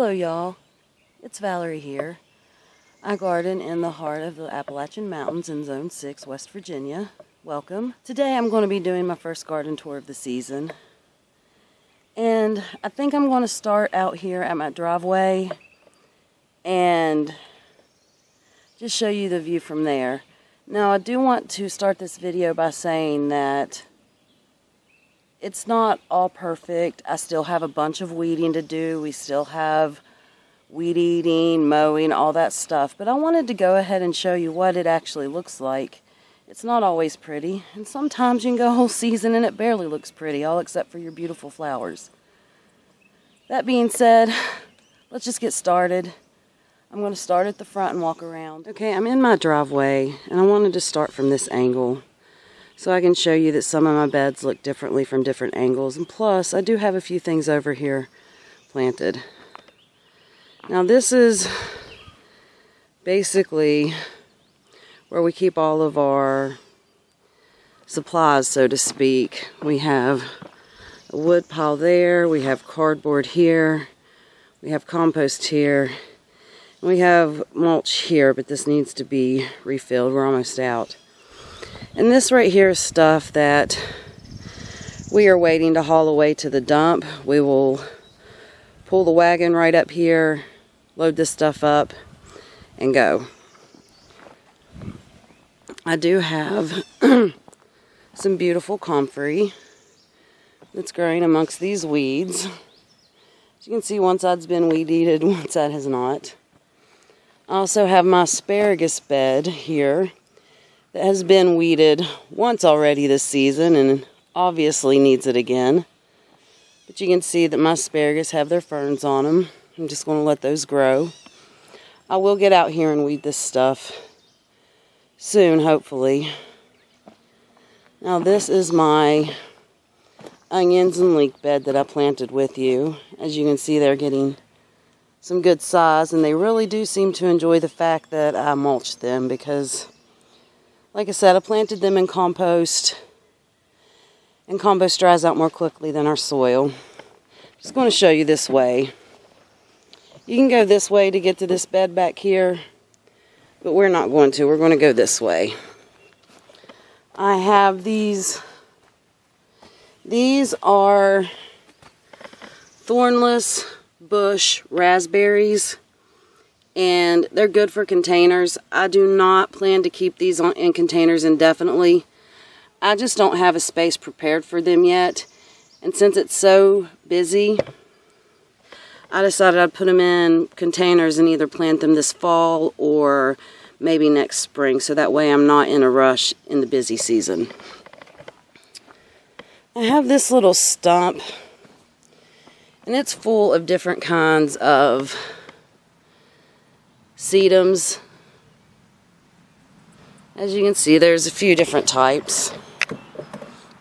Hello y'all, it's Valerie here. I garden in the heart of the Appalachian Mountains in Zone 6, West Virginia. Welcome. Today I'm going to be doing my first garden tour of the season. And I think I'm going to start out here at my driveway and just show you the view from there. Now I do want to start this video by saying that it's not all perfect. I still have a bunch of weeding to do. We still have weed eating, mowing, all that stuff. But I wanted to go ahead and show you what it actually looks like. It's not always pretty. And sometimes you can go a whole season and it barely looks pretty, all except for your beautiful flowers. That being said, let's just get started. I'm going to start at the front and walk around. Okay, I'm in my driveway and I wanted to start from this angle, so I can show you that some of my beds look differently from different angles. And plus, I do have a few things over here planted. Now this is basically where we keep all of our supplies, so to speak. We have a wood pile there, we have cardboard here, we have compost here, and we have mulch here, but this needs to be refilled. We're almost out. And this right here is stuff that we are waiting to haul away to the dump. We will pull the wagon right up here, load this stuff up, and go. I do have some beautiful comfrey that's growing amongst these weeds. As you can see, one side's been weed-eated, one side has not. I also have my asparagus bed here that has been weeded once already this season and obviously needs it again. But you can see that my asparagus have their ferns on them. I'm just going to let those grow. I will get out here and weed this stuff soon, hopefully. Now this is my onions and leek bed that I planted with you. As you can see, they're getting some good size, and they really do seem to enjoy the fact that I mulched them because, like I said, I planted them in compost, and compost dries out more quickly than our soil. Just going to show you this way. You can go this way to get to this bed back here, but we're not going to. We're going to go this way. I have these. These are thornless bush raspberries, and they're good for containers. I do not plan to keep these in containers indefinitely. I just don't have a space prepared for them yet, and since it's so busy, I decided I'd put them in containers and either plant them this fall or maybe next spring, so that way I'm not in a rush in the busy season. I have this little stump, and it's full of different kinds of sedums. As you can see, there's a few different types.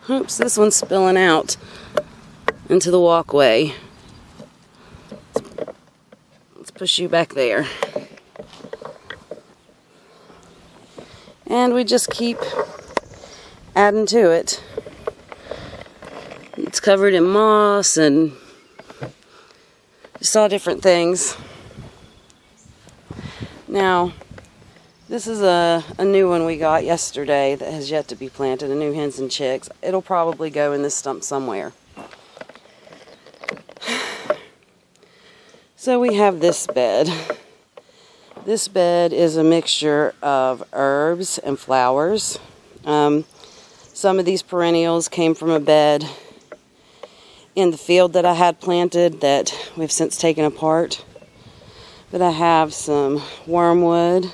Oops, this one's spilling out into the walkway. Let's push you back there. And we just keep adding to it. It's covered in moss and just all different things. Now, this is a new one we got yesterday that has yet to be planted, a new hens and chicks. It'll probably go in this stump somewhere. So we have this bed. This bed is a mixture of herbs and flowers. Some of these perennials came from a bed in the field that I had planted that we've since taken apart. But I have some wormwood,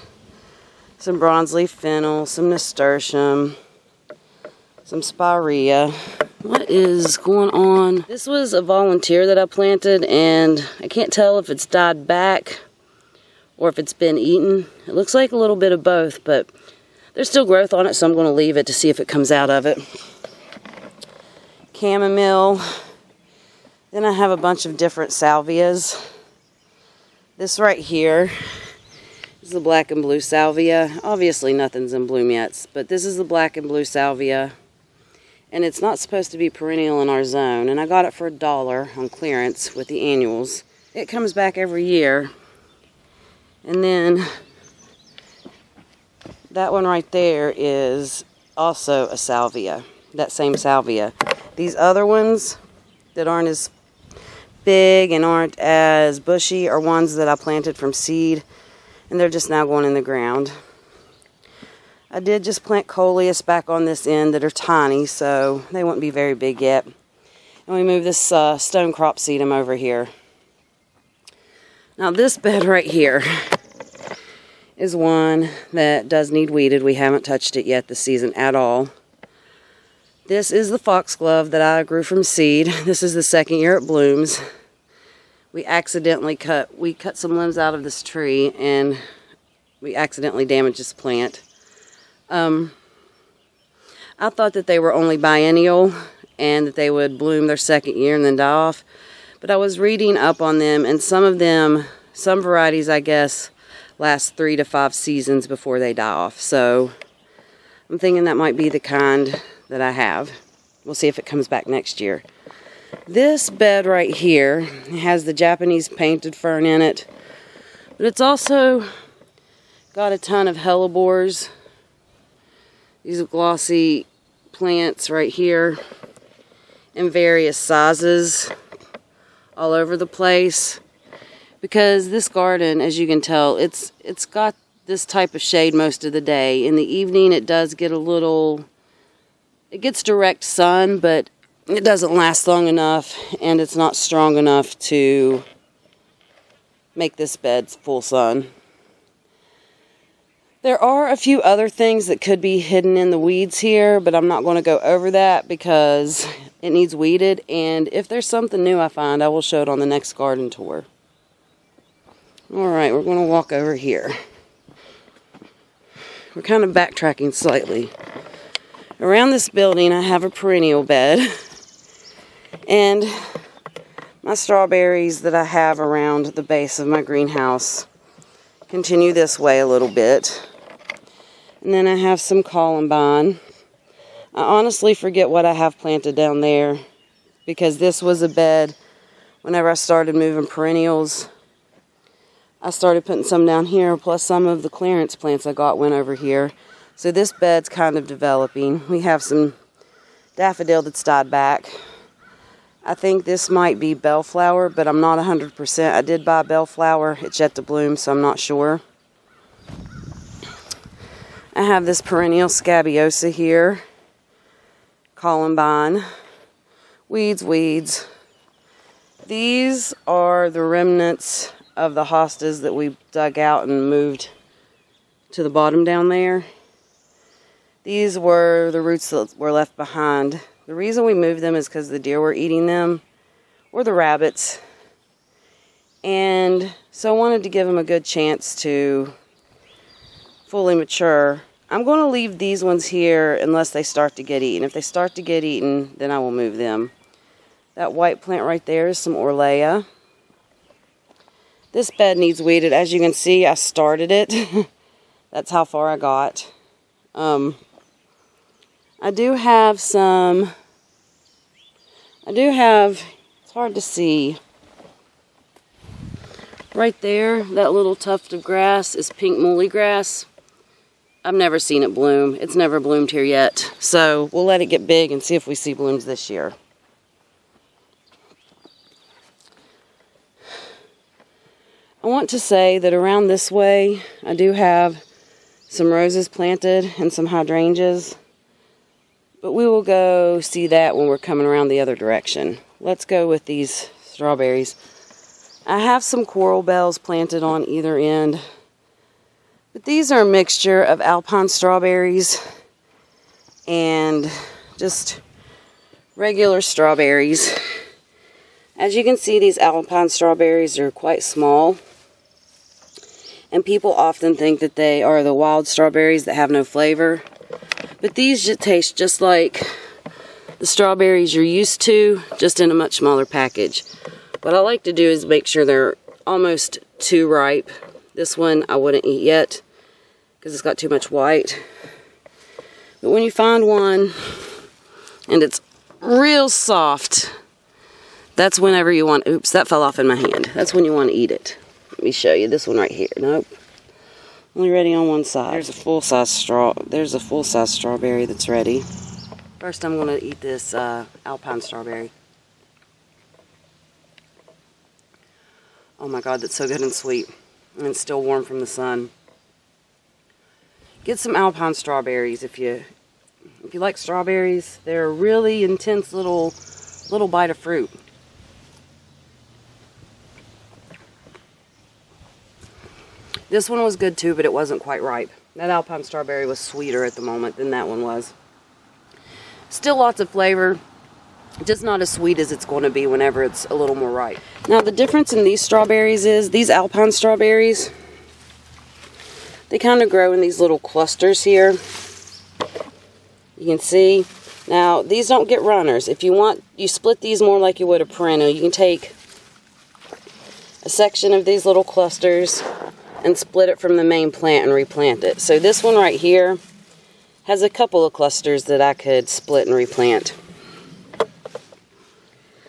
some bronzeleaf fennel, some nasturtium, some spirea. What is going on? This was a volunteer that I planted, and I can't tell if it's died back or if it's been eaten. It looks like a little bit of both, but there's still growth on it, so I'm going to leave it to see if it comes out of it. Chamomile. Then I have a bunch of different salvias. This right here is the black and blue salvia. Obviously nothing's in bloom yet, but this is the black and blue salvia. And it's not supposed to be perennial in our zone. And I got it for $1 on clearance with the annuals. it comes back every year. And then that one right there is also a salvia, that same salvia. These other ones that aren't as big and aren't as bushy are ones that I planted from seed, and they're just now going in the ground. I did just plant coleus back on this end that are tiny, so they won't be very big yet. And we move this stone crop sedum over here. Now this bed right here is one that does need weeded. We haven't touched it yet this season at all. This is the foxglove that I grew from seed. This is the second year it blooms. We accidentally cut some limbs out of this tree, and we accidentally damaged this plant. I thought that they were only biennial and that they would bloom their second year and then die off. But I was reading up on them, and some varieties, I guess, last 3 to 5 seasons before they die off. So I'm thinking that might be the kind that I have. We'll see if it comes back next year. This bed right here has the Japanese painted fern in it, but it's also got a ton of hellebores. These glossy plants right here in various sizes all over the place. Because this garden, as you can tell, it's got this type of shade most of the day. In the evening it does get it gets direct sun, but it doesn't last long enough, and it's not strong enough to make this bed full sun. There are a few other things that could be hidden in the weeds here, but I'm not going to go over that because it needs weeded, and if there's something new I find, I will show it on the next garden tour. Alright, we're going to walk over here. We're kind of backtracking slightly. Around this building I have a perennial bed, and my strawberries that I have around the base of my greenhouse continue this way a little bit. And then I have some columbine. I honestly forget what I have planted down there, because this was a bed whenever I started moving perennials. I started putting some down here, plus some of the clearance plants I got went over here. So this bed's kind of developing. We have some daffodil that's died back. I think this might be bellflower, but I'm not 100%. I did buy bellflower. It's yet to bloom, so I'm not sure. I have this perennial scabiosa here. Columbine. Weeds. These are the remnants of the hostas that we dug out and moved to the bottom down there. These were the roots that were left behind. The reason we moved them is because the deer were eating them, or the rabbits. And so I wanted to give them a good chance to fully mature. I'm going to leave these ones here unless they start to get eaten. If they start to get eaten, then I will move them. That white plant right there is some Orlea. This bed needs weeded. As you can see, I started it. That's how far I got. It's hard to see. Right there, that little tuft of grass is pink muhly grass. I've never seen it bloom. It's never bloomed here yet. So we'll let it get big and see if we see blooms this year. I want to say that around this way, I do have some roses planted and some hydrangeas. But we will go see that when we're coming around the other direction. Let's go with these strawberries. I have some coral bells planted on either end. But these are a mixture of alpine strawberries and just regular strawberries. As you can see, these alpine strawberries are quite small. And people often think that they are the wild strawberries that have no flavor. But these just taste just like the strawberries you're used to, just in a much smaller package. What I like to do is make sure they're almost too ripe. This one I wouldn't eat yet because it's got too much white. But when you find one and it's real soft, That's whenever you want, oops, that fell off in my hand. That's when you want to eat it. Let me show you this one right here. Nope. Only ready on one side. There's a full-size strawberry that's ready. First I'm going to eat this Alpine strawberry. Oh my God, that's so good and sweet. And it's still warm from the sun. Get some Alpine strawberries if you like strawberries. They're a really intense little bite of fruit. This one was good too, but it wasn't quite ripe. That Alpine strawberry was sweeter at the moment than that one was. Still lots of flavor, just not as sweet as it's going to be whenever it's a little more ripe. Now the difference in these strawberries is, these Alpine strawberries, they kind of grow in these little clusters here. You can see. Now these don't get runners. If you want, you split these more like you would a perennial. You can take a section of these little clusters and split it from the main plant and replant it. So this one right here has a couple of clusters that I could split and replant.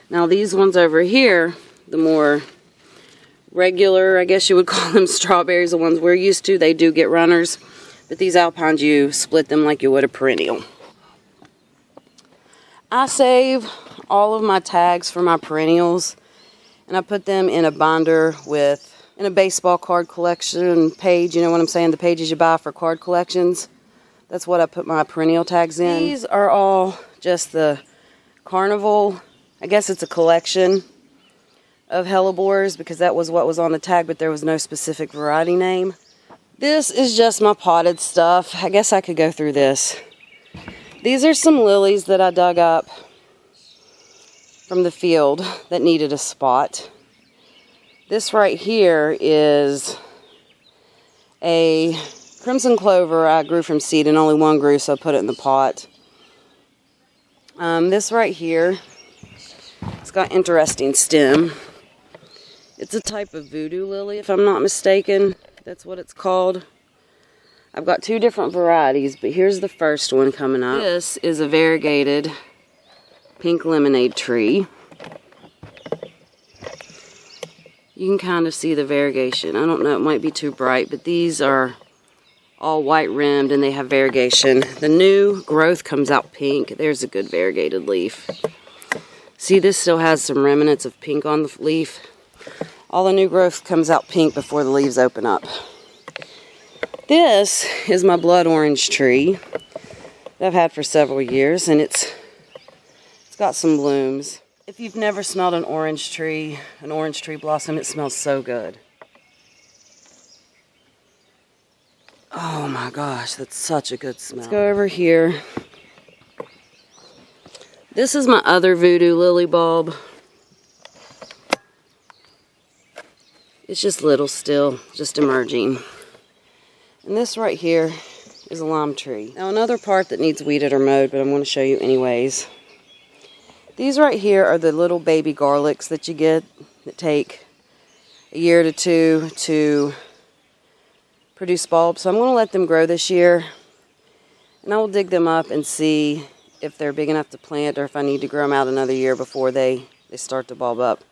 Now these ones over here, the more regular, I guess you would call them strawberries, the ones we're used to, they do get runners. But these Alpines, you split them like you would a perennial. I save all of my tags for my perennials, and I put them in a binder in a baseball card collection page. You know what I'm saying? The pages you buy for card collections. That's what I put my perennial tags in. These are all just the Carnival. I guess it's a collection of hellebores because that was what was on the tag, but there was no specific variety name. This is just my potted stuff. I guess I could go through this. These are some lilies that I dug up from the field that needed a spot. This right here is a crimson clover I grew from seed, and only one grew, so I put it in the pot. This right here, it's got interesting stem. It's a type of voodoo lily, if I'm not mistaken. That's what it's called. I've got two different varieties, but here's the first one coming up. This is a variegated pink lemonade tree. You can kind of see the variegation. I don't know, it might be too bright, but these are all white rimmed and they have variegation. The new growth comes out pink. There's a good variegated leaf. See, this still has some remnants of pink on the leaf. All the new growth comes out pink before the leaves open up. This is my blood orange tree that I've had for several years, and it's got some blooms. If you've never smelled an orange tree blossom, it smells so good. Oh my gosh, that's such a good smell. Let's go over here. This is my other voodoo lily bulb. It's just little still, just emerging. And this right here is a lime tree. Now another part that needs weeded or mowed, but I'm going to show you anyways. These right here are the little baby garlics that you get that take a year to two to produce bulbs. So I'm going to let them grow this year, and I will dig them up and see if they're big enough to plant or if I need to grow them out another year before they start to bulb up.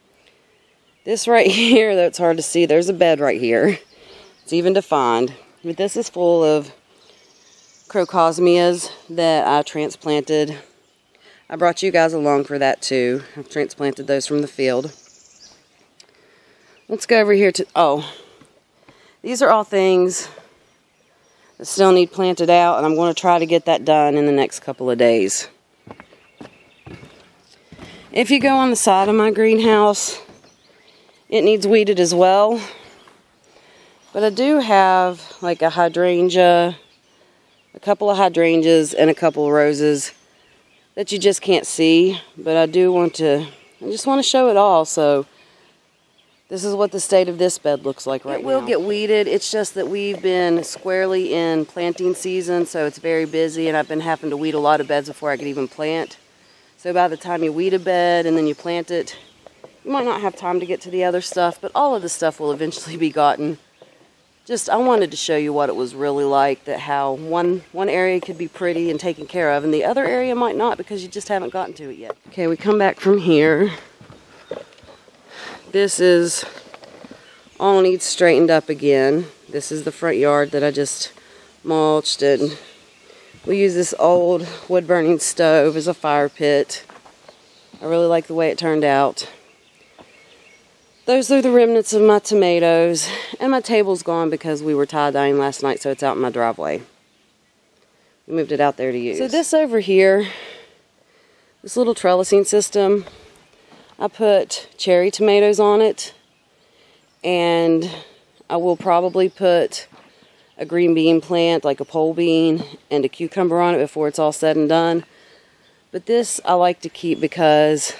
This right here, though it's hard to see, there's a bed right here. It's even defined. But this is full of crocosmias that I transplanted. I brought you guys along for that too. I've transplanted those from the field. Let's go over here to, these are all things that still need planted out, and I'm going to try to get that done in the next couple of days. If you go on the side of my greenhouse, it needs weeded as well. But I do have like a hydrangea, a couple of hydrangeas, and a couple of roses that you just can't see. But I just want to show it all. So this is what the state of this bed looks like right now. It will get weeded. It's just that we've been squarely in planting season, so it's very busy, and I've been having to weed a lot of beds before I could even plant. So by the time you weed a bed and then you plant it, you might not have time to get to the other stuff, but all of the stuff will eventually be gotten. I wanted to show you what it was really like, that how one area could be pretty and taken care of, and the other area might not because you just haven't gotten to it yet. Okay, we come back from here. This is all needs straightened up again. This is the front yard that I just mulched, and we use this old wood burning stove as a fire pit. I really like the way it turned out. Those are the remnants of my tomatoes, and my table's gone because we were tie-dyeing last night, so it's out in my driveway. We moved it out there to use. So this over here, this little trellising system, I put cherry tomatoes on it, and I will probably put a green bean plant, like a pole bean, and a cucumber on it before it's all said and done. But this I like to keep because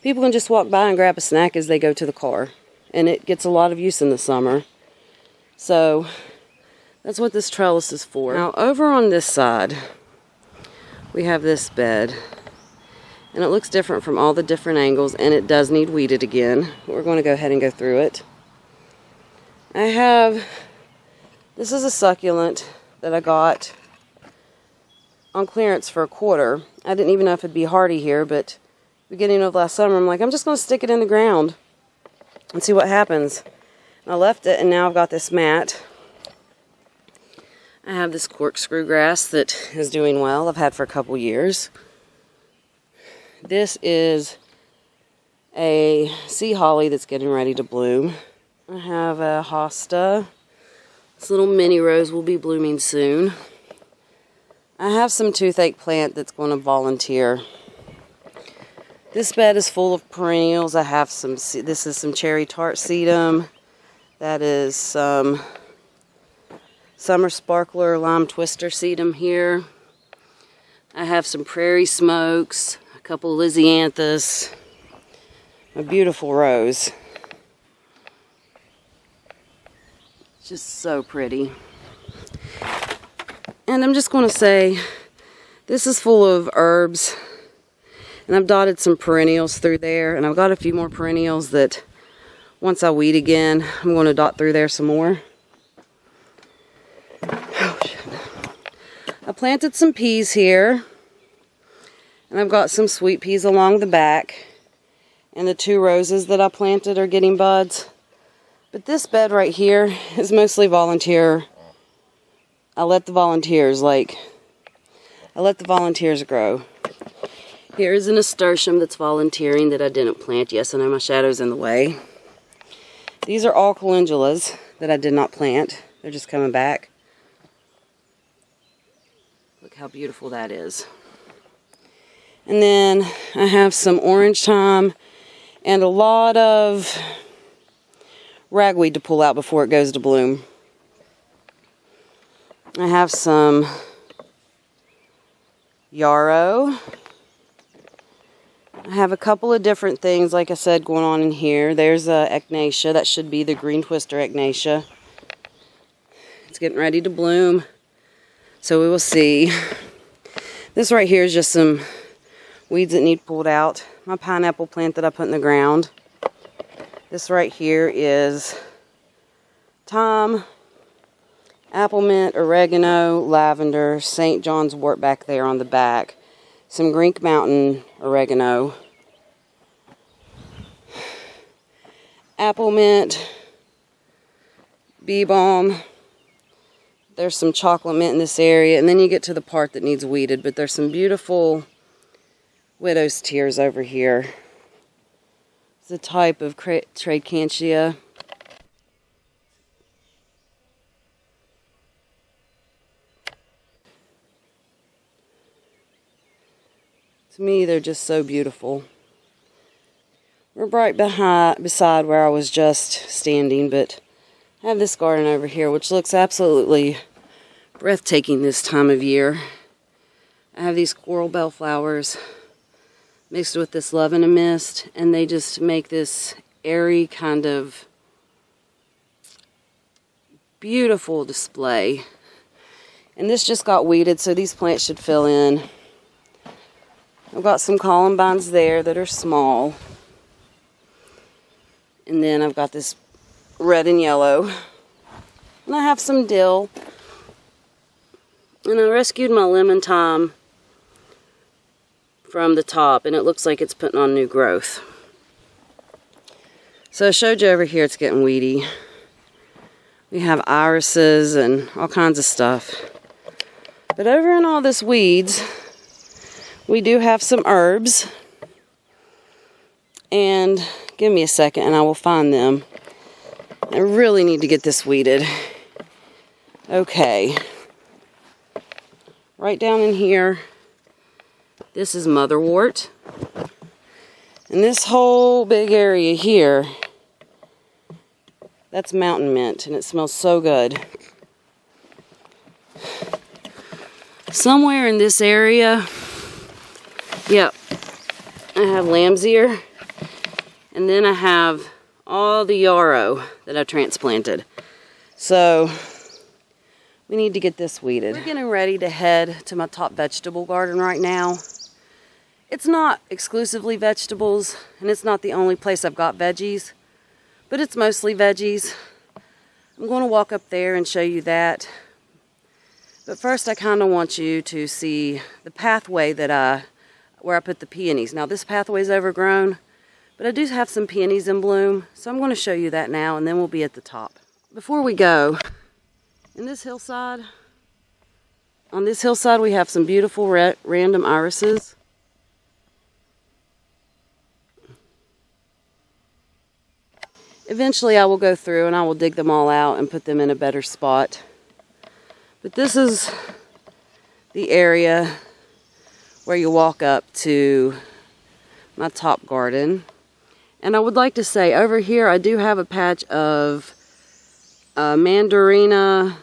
people can just walk by and grab a snack as they go to the car. And it gets a lot of use in the summer. So that's what this trellis is for. Now over on this side, we have this bed. And it looks different from all the different angles, and it does need weeded again. We're going to go ahead and go through it. This is a succulent that I got on clearance for $1. I didn't even know if it'd be hardy here, but beginning of last summer, I'm like, I'm just going to stick it in the ground and see what happens. And I left it, and now I've got this mat. I have this corkscrew grass that is doing well. I've had for a couple years. This is a sea holly that's getting ready to bloom. I have a hosta. This little mini rose will be blooming soon. I have some toothache plant that's going to volunteer. This bed is full of perennials. I have some, this is some cherry tart sedum. That is some summer sparkler lime twister sedum here. I have some prairie smokes, a couple lysianthus, a beautiful rose. It's just so pretty. And I'm just going to say, this is full of herbs. And I've dotted some perennials through there, and I've got a few more perennials that once I weed again, I'm going to dot through there some more. Oh, shit. I planted some peas here, and I've got some sweet peas along the back, and the 2 roses that I planted are getting buds. But this bed right here is mostly volunteer. I let the volunteers grow. Here is an nasturtium that's volunteering that I didn't plant. Yes, I know my shadow's in the way. These are all calendulas that I did not plant. They're just coming back. Look how beautiful that is. And then I have some orange thyme and a lot of ragweed to pull out before it goes to bloom. I have some yarrow. I have a couple of different things, like I said, going on in here. There's echinacea. That should be the green twister echinacea. It's getting ready to bloom, so we will see. This right here is just some weeds that need pulled out. My pineapple plant that I put in the ground. This right here is thyme, apple mint, oregano, lavender, St. John's wort back there on the back. Some Green Mountain oregano, apple mint, bee balm. There's some chocolate mint in this area, and then you get to the part that needs weeded, but there's some beautiful widow's tears over here. It's a type of Trachantia. To me, they're just so beautiful. We're right beside where I was just standing, but I have this garden over here, which looks absolutely breathtaking this time of year. I have these coral bellflowers mixed with this love in a mist, and they just make this airy kind of beautiful display. And this just got weeded, so these plants should fill in. I've got some columbines there that are small. And then I've got this red and yellow. And I have some dill. And I rescued my lemon thyme from the top, and it looks like it's putting on new growth. So I showed you over here it's getting weedy. We have irises and all kinds of stuff. But over in all this weeds, we do have some herbs. And give me a second and I will find them. I really need to get this weeded. Okay. Right down in here, this is motherwort. And this whole big area here, that's mountain mint, and it smells so good. Somewhere in this area, yep, I have lamb's ear, and then I have all the yarrow that I transplanted. So, we need to get this weeded. We're getting ready to head to my top vegetable garden right now. It's not exclusively vegetables, and it's not the only place I've got veggies, but it's mostly veggies. I'm going to walk up there and show you that. But first I kind of want you to see the pathway that where I put the peonies. Now this pathway is overgrown, but I do have some peonies in bloom, so I'm going to show you that now, and then we'll be at the top. Before we go, in this hillside, on this hillside we have some beautiful random irises. Eventually I will go through and I will dig them all out and put them in a better spot. But this is the area where you walk up to my top garden. And I would like to say over here I do have a patch of mandarina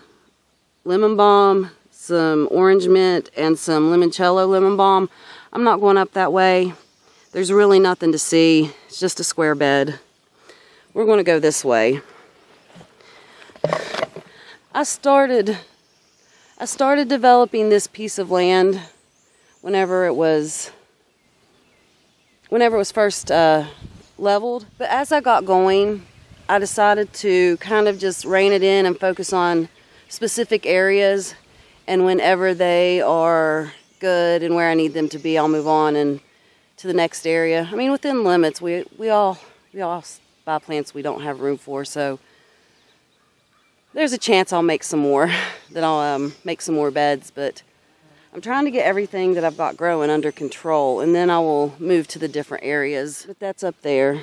lemon balm, some orange mint, and some limoncello lemon balm. I'm not going up that way. There's really nothing to see. It's just a square bed. We're going to go this way. I started developing this piece of land whenever it was first leveled. But as I got going, I decided to kind of just rein it in and focus on specific areas. And whenever they are good and where I need them to be, I'll move on and to the next area. I mean, within limits, we all buy plants we don't have room for, so there's a chance I'll make some more, that I'll make some more beds, but I'm trying to get everything that I've got growing under control, and then I will move to the different areas. But that's up there.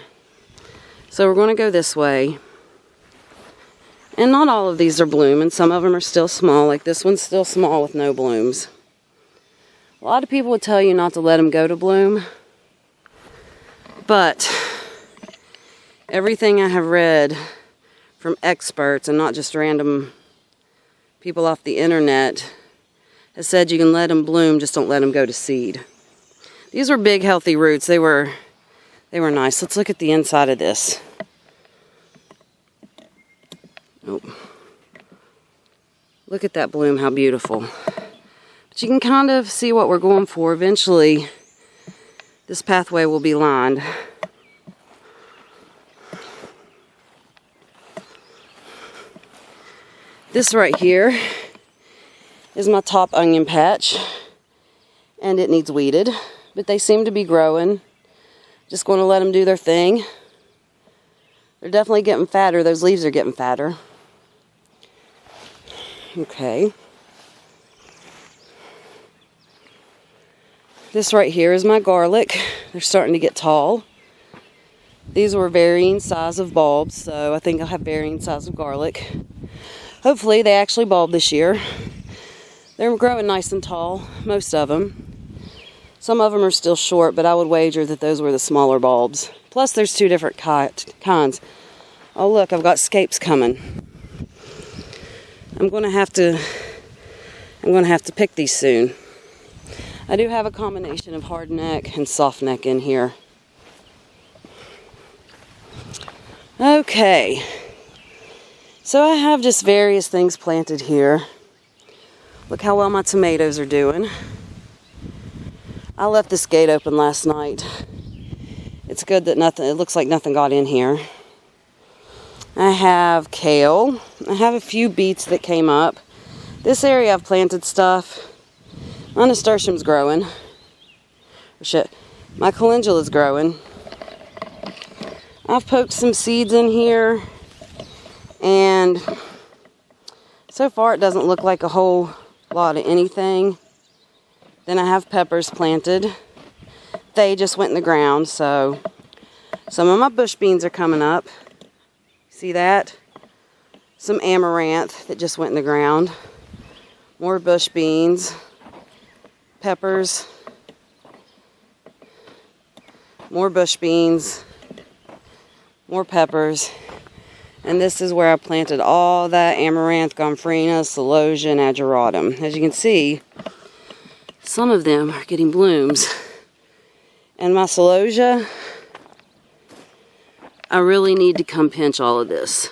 So we're going to go this way. And not all of these are blooming. Some of them are still small, like this one's still small with no blooms. A lot of people would tell you not to let them go to bloom, but everything I have read from experts and not just random people off the internet has said you can let them bloom, just don't let them go to seed. These were big, healthy roots. They were nice. Let's look at the inside of this. Oh. Look at that bloom, how beautiful. But you can kind of see what we're going for. Eventually, this pathway will be lined. This right here is my top onion patch, and it needs weeded, but they seem to be growing. Just going to let them do their thing. They're definitely getting fatter. Those leaves are getting fatter. Okay. This right here is my garlic. They're starting to get tall. These were varying size of bulbs, so I think I'll have varying size of garlic. Hopefully they actually bulb this year. They're growing nice and tall, most of them. Some of them are still short, but I would wager that those were the smaller bulbs. Plus there's two different kinds. Oh look, I've got scapes coming. I'm going to have to pick these soon. I do have a combination of hard neck and soft neck in here. Okay. So I have just various things planted here. Look how well my tomatoes are doing. I left this gate open last night. It's good that it looks like nothing got in here. I have kale. I have a few beets that came up. This area I've planted stuff. My nasturtium's growing. My calendula's growing. I've poked some seeds in here, and so far it doesn't look like a whole lot of anything. Then I have peppers planted. They just went in the ground, so some of my bush beans are coming up. See that? Some amaranth that just went in the ground. More bush beans. Peppers. More bush beans. More peppers. And this is where I planted all that amaranth, gomphrena, celosia, and ageratum. As you can see, some of them are getting blooms. And my celosia, I really need to come pinch all of this,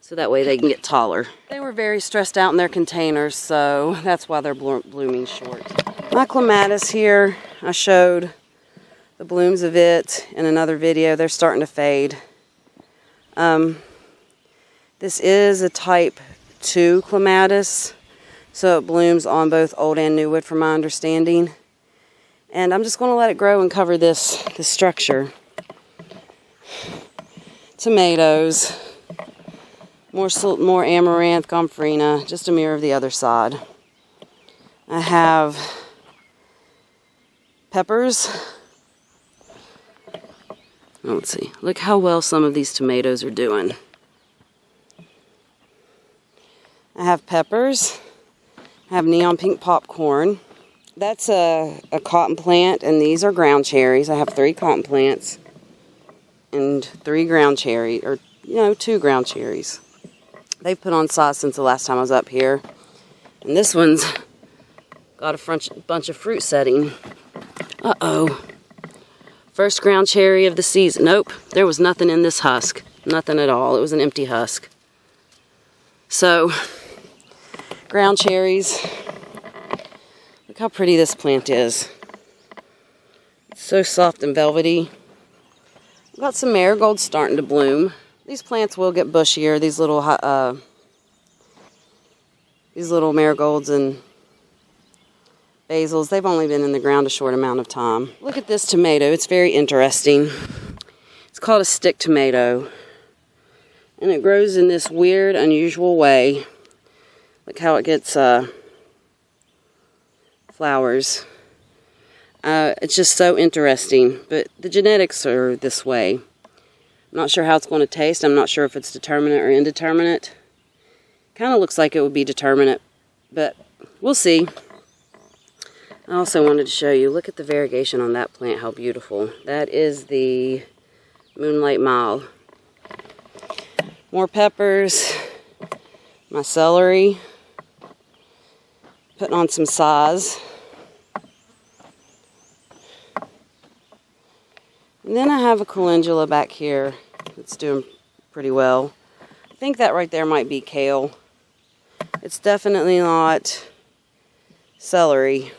so that way they can get taller. They were very stressed out in their containers, so that's why they're blooming short. My clematis here, I showed the blooms of it in another video. They're starting to fade. This is a type 2 clematis, so it blooms on both old and new wood from my understanding. And I'm just going to let it grow and cover this structure. Tomatoes, more amaranth, gomphrena, just a mirror of the other side. I have peppers. Let's see. Look how well some of these tomatoes are doing. I have peppers. I have neon pink popcorn. That's a cotton plant, and these are ground cherries. I have 3 cotton plants and 3 ground cherry, or 2 ground cherries. They've put on size since the last time I was up here. And this one's got a bunch of fruit setting. Uh-oh. First ground cherry of the season. Nope, there was nothing in this husk. Nothing at all. It was an empty husk. So, ground cherries. Look how pretty this plant is. It's so soft and velvety. I've got some marigolds starting to bloom. These plants will get bushier. These little marigolds and basils, they've only been in the ground a short amount of time. Look at this tomato. It's very interesting. It's called a stick tomato. And it grows in this weird, unusual way. Look how it gets flowers. It's just so interesting. But the genetics are this way. I'm not sure how it's going to taste. I'm not sure if it's determinate or indeterminate. Kind of looks like it would be determinate, but we'll see. I also wanted to show you, look at the variegation on that plant, how beautiful. That is the Moonlight Mile. More peppers, my celery, putting on some size. And then I have a calendula back here that's doing pretty well. I think that right there might be kale. It's definitely not celery.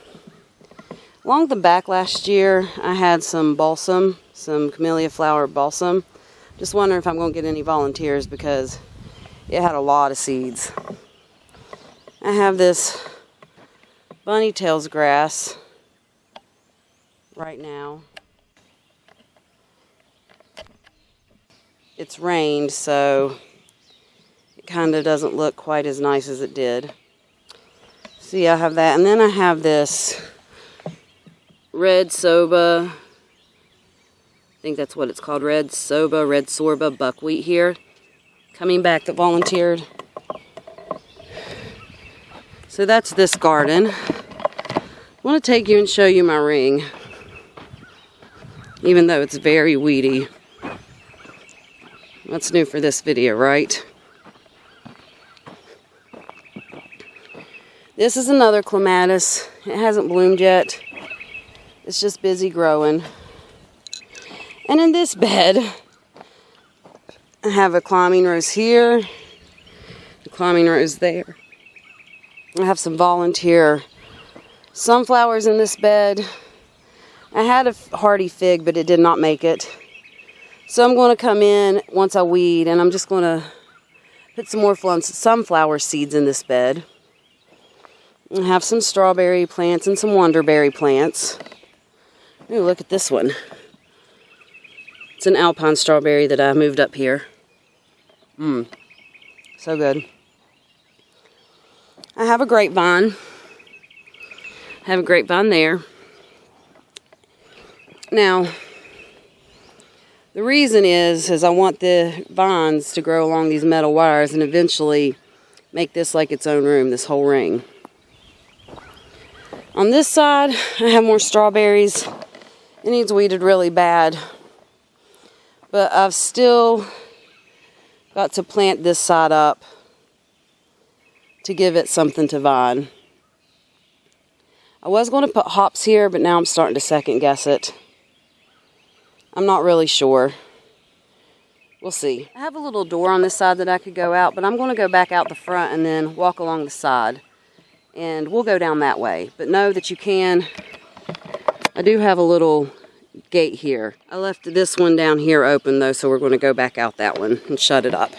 Along the back last year, I had some balsam, some camellia flower balsam. Just wondering if I'm going to get any volunteers because it had a lot of seeds. I have this bunny tails grass right now. It's rained, so it kind of doesn't look quite as nice as it did. See, I have that. And then I have this red soba. I think that's what it's called. Red sorba buckwheat here. Coming back that volunteered. So that's this garden. I want to take you and show you my ring. Even though it's very weedy. That's new for this video, right? This is another clematis. It hasn't bloomed yet. It's just busy growing. And in this bed, I have a climbing rose here, a climbing rose there. I have some volunteer sunflowers in this bed. I had a hardy fig, but it did not make it. So I'm going to come in once I weed, and I'm just going to put some more sunflower seeds in this bed. I have some strawberry plants and some wonderberry plants. Ooh, look at this one. It's an alpine strawberry that I moved up here. So good. I have a grapevine. I have a grapevine there. Now, the reason is I want the vines to grow along these metal wires and eventually make this like its own room, this whole ring. On this side, I have more strawberries. It needs weeded really bad. But I've still got to plant this side up to give it something to vine. I was going to put hops here, but now I'm starting to second guess it. I'm not really sure. We'll see. I have a little door on this side that I could go out, but I'm going to go back out the front and then walk along the side. And we'll go down that way. But know that you can. I do have a little gate here. I left this one down here open though, so we're going to go back out that one and shut it up.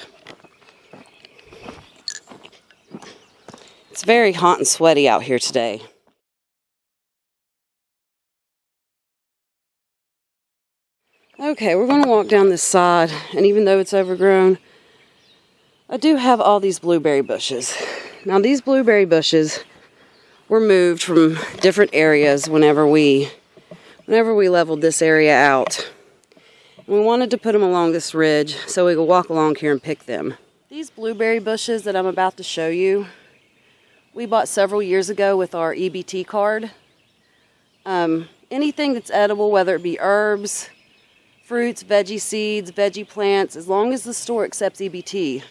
It's very hot and sweaty out here today. Okay, we're going to walk down this side, and even though it's overgrown, I do have all these blueberry bushes. Now these blueberry bushes were moved from different areas whenever we leveled this area out. And we wanted to put them along this ridge so we could walk along here and pick them. These blueberry bushes that I'm about to show you, we bought several years ago with our EBT card. Anything that's edible, whether it be herbs, fruits, veggie seeds, veggie plants, as long as the store accepts EBT,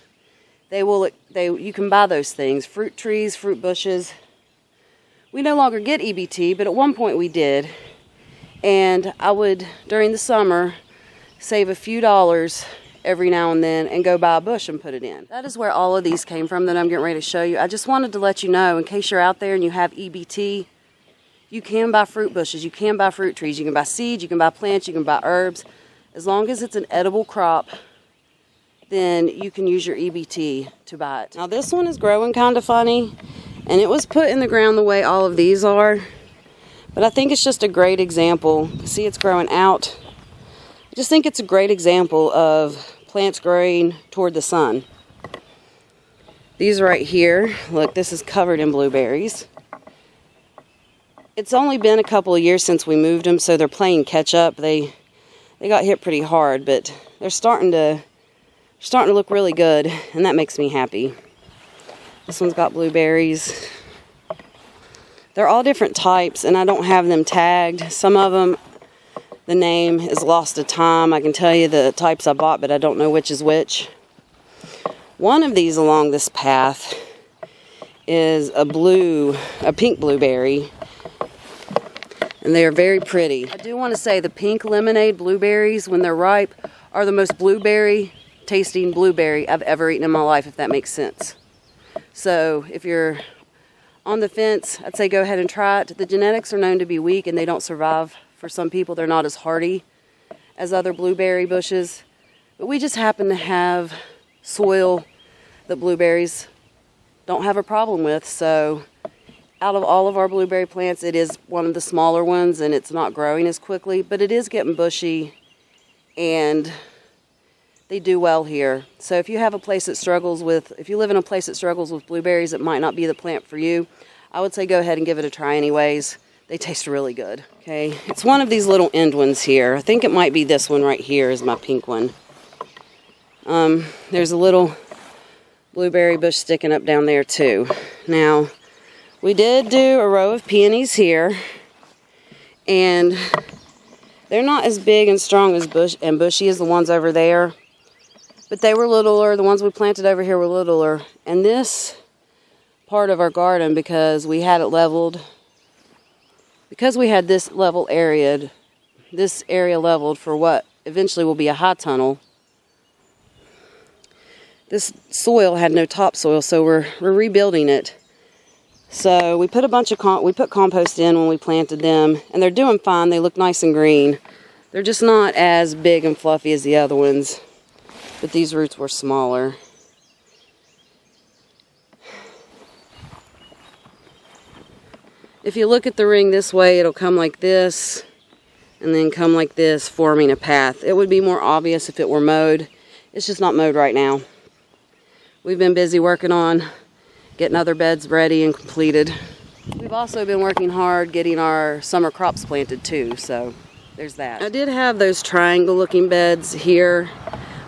you can buy those things. Fruit trees, fruit bushes. We no longer get EBT, but at one point we did. And I would, during the summer, save a few dollars every now and then and go buy a bush and put it in. That is where all of these came from that I'm getting ready to show you. I just wanted to let you know, in case you're out there and you have EBT, you can buy fruit bushes, you can buy fruit trees, you can buy seeds, you can buy plants, you can buy herbs. As long as it's an edible crop, then you can use your EBT to buy it. Now this one is growing kind of funny, and it was put in the ground the way all of these are. But I think it's just a great example. See, it's growing out. I just think it's a great example of plants growing toward the sun. These right here, look, this is covered in blueberries. It's only been a couple of years since we moved them, so they're playing catch up. They got hit pretty hard, but they're starting to look really good, and that makes me happy. This one's got blueberries. They're all different types, and I don't have them tagged. Some of them, the name is lost to time. I can tell you the types I bought, but I don't know which is which. One of these along this path is a pink blueberry, and they are very pretty. I do want to say the pink lemonade blueberries, when they're ripe, are the most blueberry tasting blueberry I've ever eaten in my life, if that makes sense. So if you're on the fence, I'd say go ahead and try it. The genetics are known to be weak and they don't survive. For some people, they're not as hardy as other blueberry bushes. But we just happen to have soil that blueberries don't have a problem with. So out of all of our blueberry plants, it is one of the smaller ones, and it's not growing as quickly, but it is getting bushy, and they do well here. So if you have a place that if you live in a place that struggles with blueberries, it might not be the plant for you. I would say go ahead and give it a try anyways. They taste really good. Okay, it's one of these little end ones here. I think it might be this one right here is my pink one. There's a little blueberry bush sticking up down there too. Now, we did do a row of peonies here, and they're not as big and strong as bushy as the ones over there, but they were littler. The ones we planted over here were littler. And this part of our garden, because we had it leveled, because we had this area leveled for what eventually will be a high tunnel, this soil had no topsoil, so we're rebuilding it. So we put compost in when we planted them, and they're doing fine. They look nice and green. They're just not as big and fluffy as the other ones, but these roots were smaller. If you look at the ring this way, it'll come like this, and then come like this, forming a path. It would be more obvious if it were mowed. It's just not mowed right now. We've been busy working on getting other beds ready and completed. We've also been working hard getting our summer crops planted too, so there's that. I did have those triangle looking beds here.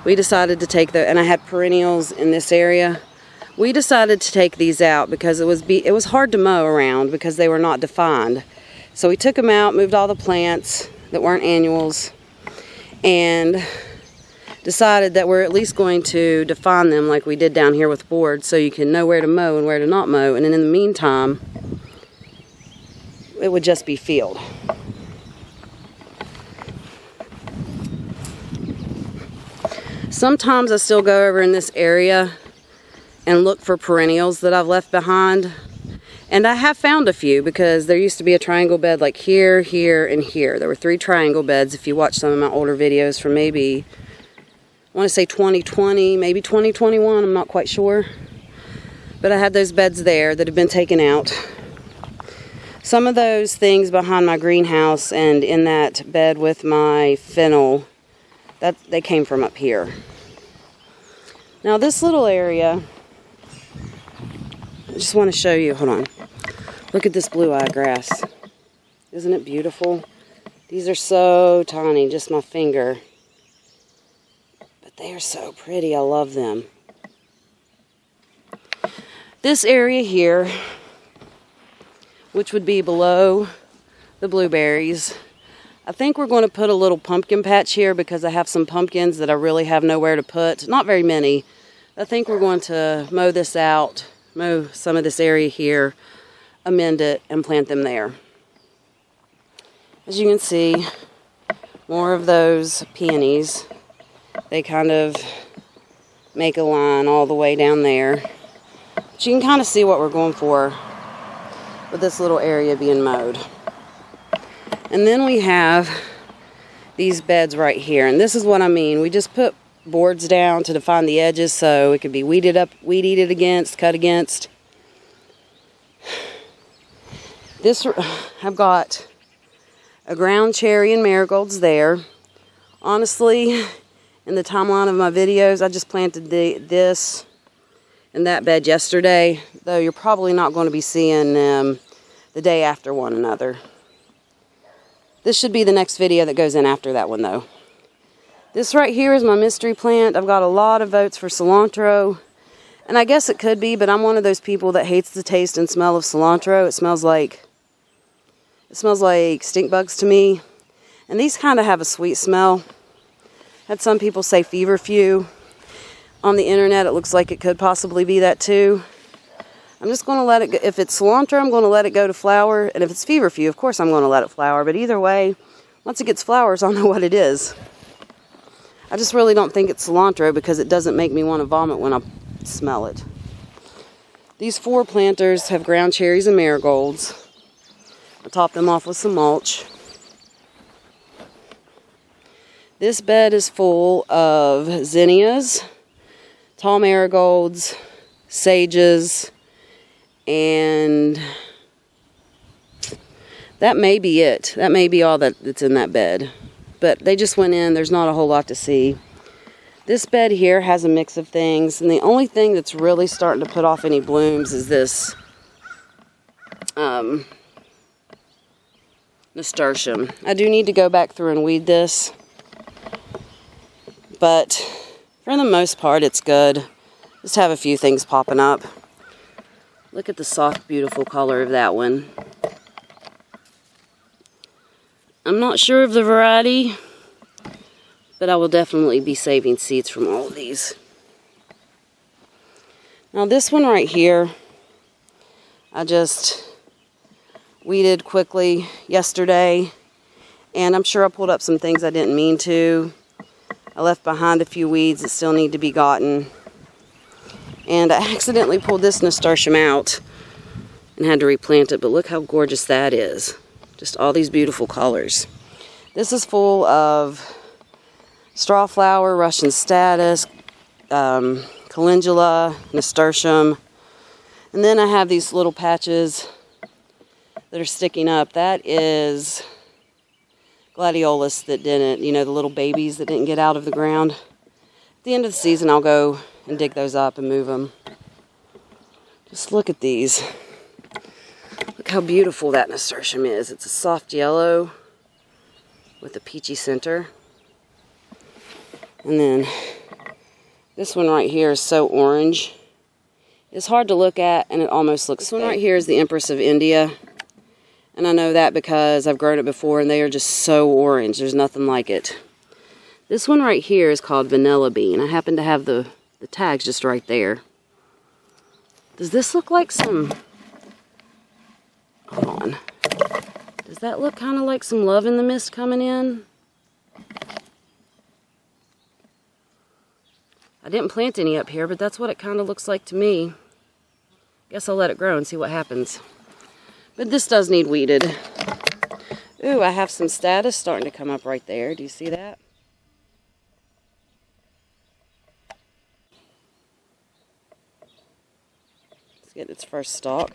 We decided to take and I had perennials in this area. We decided to take these out because it was hard to mow around because they were not defined. So we took them out, moved all the plants that weren't annuals, and decided that we're at least going to define them like we did down here with boards, so you can know where to mow and where to not mow. And then in the meantime, it would just be field. Sometimes I still go over in this area and look for perennials that I've left behind. And I have found a few because there used to be a triangle bed like here, here, and here. There were 3 triangle beds if you watch some of my older videos from maybe, I want to say 2020, maybe 2021, I'm not quite sure. But I had those beds there that have been taken out. Some of those things behind my greenhouse and in that bed with my fennel, they came from up here. Now this little area, I just want to show you, hold on. Look at this blue-eye grass. Isn't it beautiful? These are so tiny, just my finger. But they are so pretty, I love them. This area here, which would be below the blueberries, I think we're going to put a little pumpkin patch here because I have some pumpkins that I really have nowhere to put. Not very many. I think we're going to mow this out, mow some of this area here, amend it, and plant them there. As you can see, more of those peonies. They kind of make a line all the way down there. But you can kind of see what we're going for with this little area being mowed. And then we have these beds right here. And this is what I mean. We just put boards down to define the edges so it could be weeded up, weed-eated against, cut against. This, I've got a ground cherry and marigolds there. Honestly, in the timeline of my videos, I just planted this in that bed yesterday, though you're probably not going to be seeing them the day after one another. This should be the next video that goes in after that one, though. This right here is my mystery plant. I've got a lot of votes for cilantro. And I guess it could be, but I'm one of those people that hates the taste and smell of cilantro. It smells like stink bugs to me. And these kind of have a sweet smell. Had some people say feverfew. On the internet, it looks like it could possibly be that too. I'm just going to let it go. If it's cilantro, I'm going to let it go to flower. And if it's feverfew, of course I'm going to let it flower. But either way, once it gets flowers, I'll know what it is. I just really don't think it's cilantro because it doesn't make me want to vomit when I smell it. These 4 planters have ground cherries and marigolds. I'll top them off with some mulch. This bed is full of zinnias, tall marigolds, sages, and that may be it. That may be all that's in that bed. But they just went in. There's not a whole lot to see. This bed here has a mix of things. And the only thing that's really starting to put off any blooms is this nasturtium. I do need to go back through and weed this. But for the most part, it's good. Just have a few things popping up. Look at the soft, beautiful color of that one. I'm not sure of the variety, but I will definitely be saving seeds from all of these. Now this one right here, I just weeded quickly yesterday, and I'm sure I pulled up some things I didn't mean to. I left behind a few weeds that still need to be gotten. And I accidentally pulled this nasturtium out and had to replant it, but look how gorgeous that is. Just all these beautiful colors. This is full of strawflower, Russian statice, calendula, nasturtium. And then I have these little patches that are sticking up. That is gladiolus that didn't, you know, the little babies that didn't get out of the ground. At the end of the season, I'll go and dig those up and move them. Just look at these. Look how beautiful that nasturtium is. It's a soft yellow with a peachy center. And then this one right here is so orange. It's hard to look at, and it almost looks fake. This one right here is the Empress of India. And I know that because I've grown it before, and they are just so orange. There's nothing like it. This one right here is called Vanilla Bean. I happen to have the tags just right there. Does this look like some... Hold on. Does that look kind of like some Love in the Mist coming in? I didn't plant any up here, but that's what it kind of looks like to me. Guess I'll let it grow and see what happens. But this does need weeded. Ooh, I have some status starting to come up right there. Do you see that? Let's get its first stalk.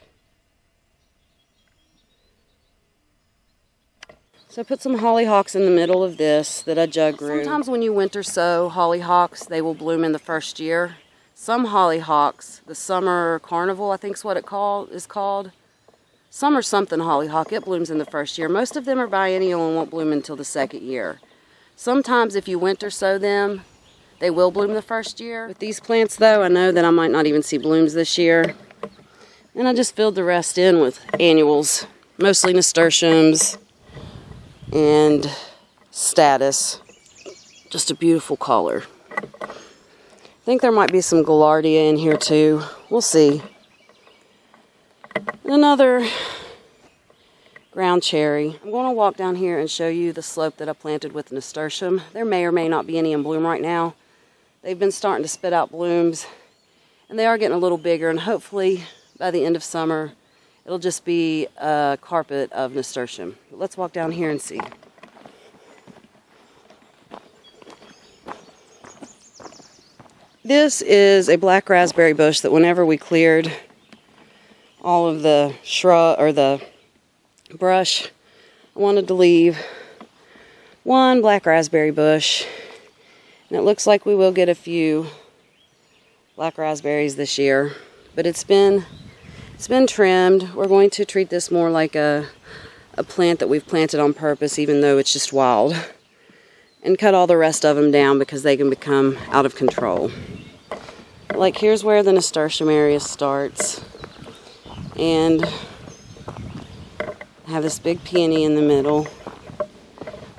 So I put some hollyhocks in the middle of this that I jug grew. Sometimes when you winter sow hollyhocks, they will bloom in the first year. Some hollyhocks, the summer carnival, I think is what it is called. Summer something hollyhock, it blooms in the first year. Most of them are biennial and won't bloom until the second year. Sometimes if you winter sow them, they will bloom the first year. With these plants though, I know that I might not even see blooms this year. And I just filled the rest in with annuals, mostly nasturtiums and status. Just a beautiful color. I think there might be some Gaillardia in here too. We'll see. And another ground cherry. I'm going to walk down here and show you the slope that I planted with nasturtium. There may or may not be any in bloom right now. They've been starting to spit out blooms, and they are getting a little bigger, and hopefully by the end of summer it'll just be a carpet of nasturtium. But let's walk down here and see. This is a black raspberry bush that whenever we cleared all of the shrub or the brush, I wanted to leave one black raspberry bush. And it looks like we will get a few black raspberries this year, but it's been trimmed. We're going to treat this more like a plant that we've planted on purpose, even though it's just wild, and cut all the rest of them down because they can become out of control. Like here's where the nasturtium area starts, and I have this big peony in the middle.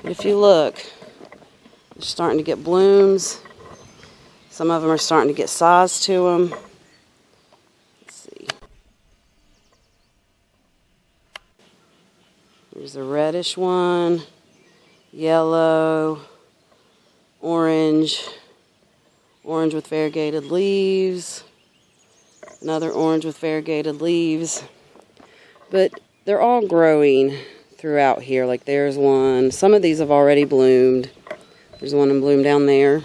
But if you look, they're starting to get blooms. Some of them are starting to get size to them. Let's see. There's a reddish one, yellow, orange, orange with variegated leaves, another orange with variegated leaves. But they're all growing throughout here. Like there's one. Some of these have already bloomed. There's one in bloom down there.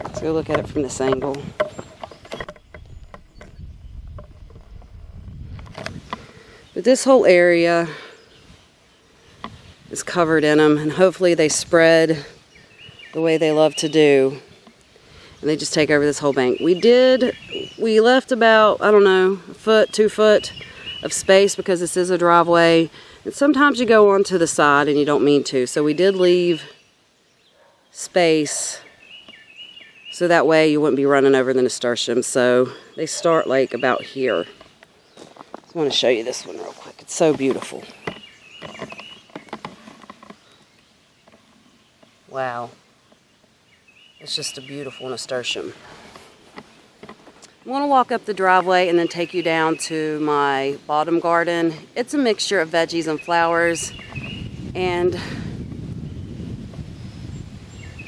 Let's go look at it from this angle. But this whole area is covered in them, and hopefully they spread the way they love to do. And they just take over this whole bank. We left about, I don't know, a foot, 2 foot of space because this is a driveway. And sometimes you go onto the side and you don't mean to. So we did leave space so that way you wouldn't be running over the nasturtium. So they start like about here. I want to show you this one real quick. It's so beautiful. Wow. It's just a beautiful nasturtium. I'm going to walk up the driveway and then take you down to my bottom garden. It's a mixture of veggies and flowers. And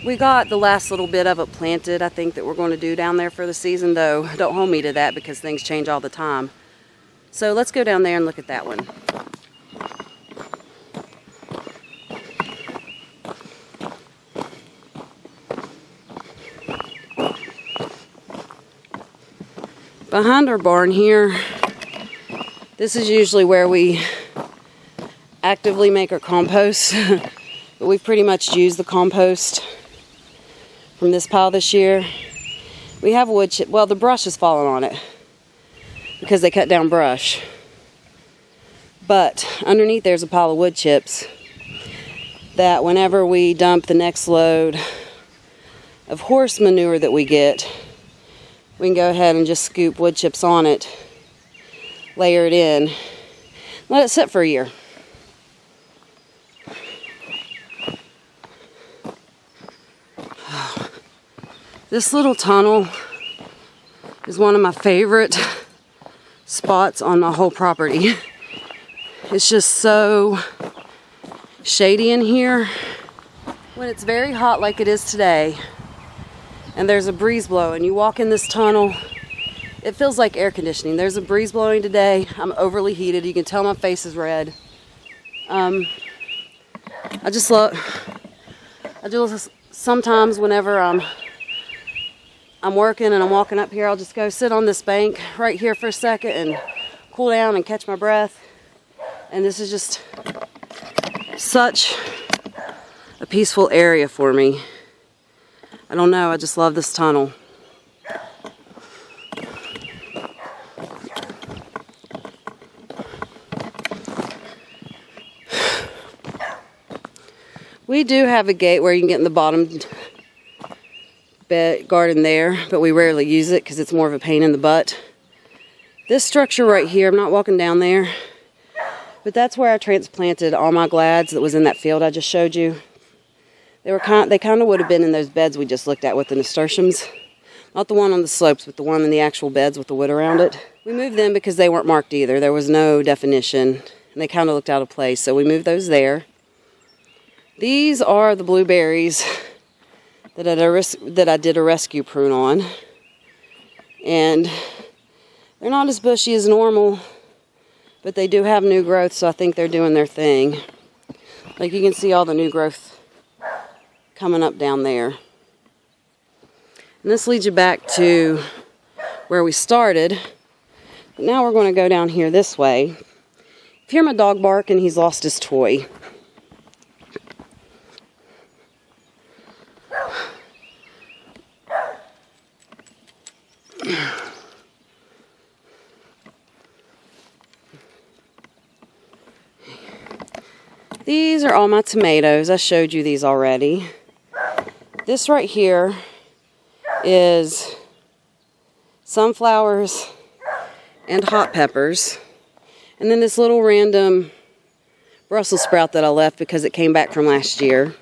we got the last little bit of it planted, I think, that we're going to do down there for the season, though don't hold me to that because things change all the time. So let's go down there and look at that one. Behind our barn here, this is usually where we actively make our compost, but we've pretty much used the compost from this pile this year. We have wood chip. Well, the brush has fallen on it because they cut down brush. But underneath there's a pile of wood chips that whenever we dump the next load of horse manure that we get, we can go ahead and just scoop wood chips on it, layer it in, let it sit for a year. This little tunnel is one of my favorite spots on my whole property. It's just so shady in here. When it's very hot like it is today, and there's a breeze blowing, you walk in this tunnel, it feels like air conditioning. There's a breeze blowing today. I'm overly heated. You can tell my face is red. I just sometimes whenever I'm working and I'm walking up here, I'll just go sit on this bank right here for a second and cool down and catch my breath. And this is just such a peaceful area for me. I don't know, I just love this tunnel. We do have a gate where you can get in the bottom bed garden there, but we rarely use it because it's more of a pain in the butt. This structure right here, I'm not walking down there, but that's where I transplanted all my glads that was in that field I just showed you. They kind of would have been in those beds we just looked at with the nasturtiums. Not the one on the slopes, but the one in the actual beds with the wood around it. We moved them because they weren't marked either. There was no definition, and they kind of looked out of place, so we moved those there. These are the blueberries that I did a rescue prune on. And they're not as bushy as normal, but they do have new growth, so I think they're doing their thing. Like you can see all the new growth coming up down there. And this leads you back to where we started. But now we're going to go down here this way. If you hear my dog bark and he's lost his toy. These are all my tomatoes. I showed you these already. This right here is sunflowers and hot peppers. And then this little random Brussels sprout that I left because it came back from last year.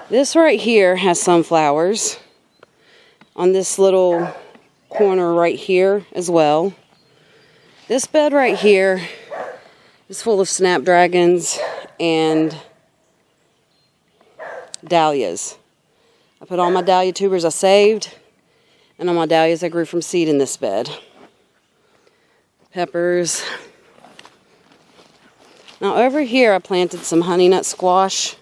This right here has sunflowers on this little corner right here as well. This bed right here is full of snapdragons and dahlias. I put all my dahlia tubers I saved, and all my dahlias I grew from seed in this bed. Peppers. Now over here I planted some honey nut squash,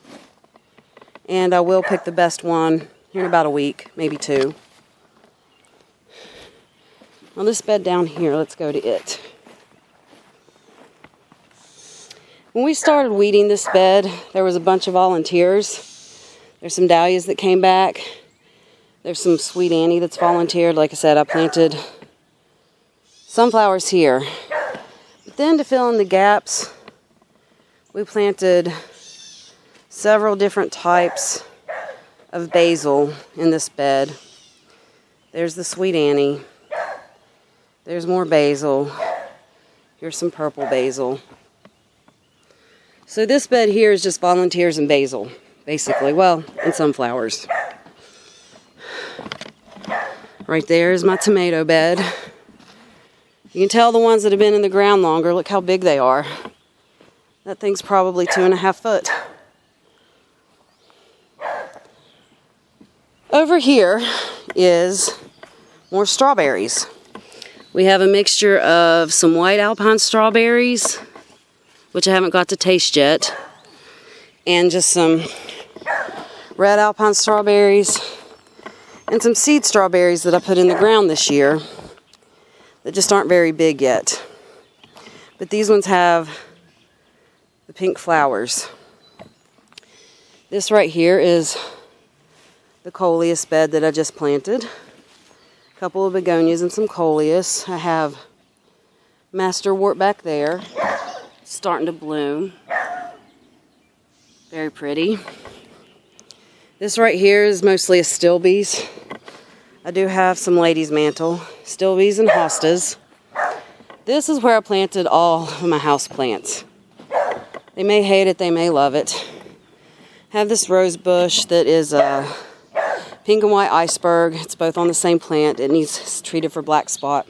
and I will pick the best one here in about a week, maybe 2. Now this bed down here, let's go to it. When we started weeding this bed, there was a bunch of volunteers. There's some dahlias that came back. There's some Sweet Annie that's volunteered. Like I said, I planted sunflowers here. But then to fill in the gaps, we planted several different types of basil in this bed. There's the Sweet Annie. There's more basil. Here's some purple basil. So this bed here is just volunteers and basil, basically. Well, and sunflowers. Right there is my tomato bed. You can tell the ones that have been in the ground longer. Look how big they are. That thing's probably 2.5 foot. Over here is more strawberries. We have a mixture of some white alpine strawberries, which I haven't got to taste yet, and just some red alpine strawberries, and some seed strawberries that I put in the ground this year that just aren't very big yet. But these ones have the pink flowers. This right here is the coleus bed that I just planted. A couple of begonias and some coleus. I have masterwort back there, starting to bloom. Very pretty. This right here is mostly astilbes. I do have some ladies' mantle, astilbes and hostas. This is where I planted all of my house plants. They may hate it, they may love it. I have this rose bush that is a pink and white iceberg. It's both on the same plant. It needs treated for black spot.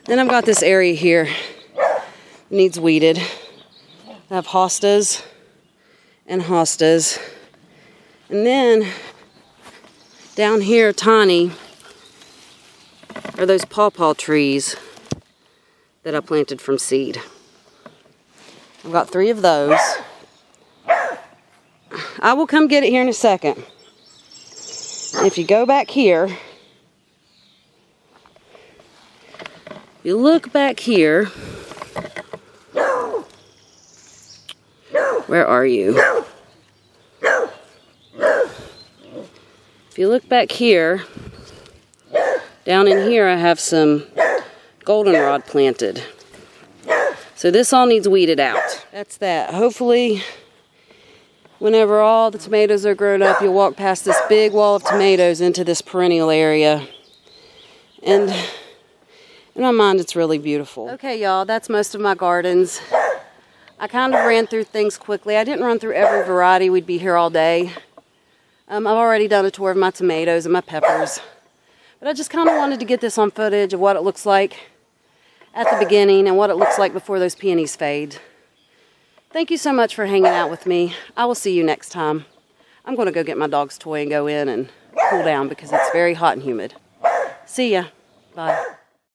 Then I've got this area here that needs weeded. I have hostas and hostas. And then down here, tiny, are those pawpaw trees that I planted from seed. I've got 3 of those. I will come get it here in a second. If you go back here, you look back here. Where are you? If you look back here, down in here I have some goldenrod planted. So this all needs weeded out. That's that. Hopefully, whenever all the tomatoes are grown up, you'll walk past this big wall of tomatoes into this perennial area. And in my mind, it's really beautiful. Okay, y'all, that's most of my gardens. I kind of ran through things quickly. I didn't run through every variety. We'd be here all day. I've already done a tour of my tomatoes and my peppers. But I just kind of wanted to get this on footage of what it looks like at the beginning and what it looks like before those peonies fade. Thank you so much for hanging out with me. I will see you next time. I'm going to go get my dog's toy and go in and cool down because it's very hot and humid. See ya. Bye.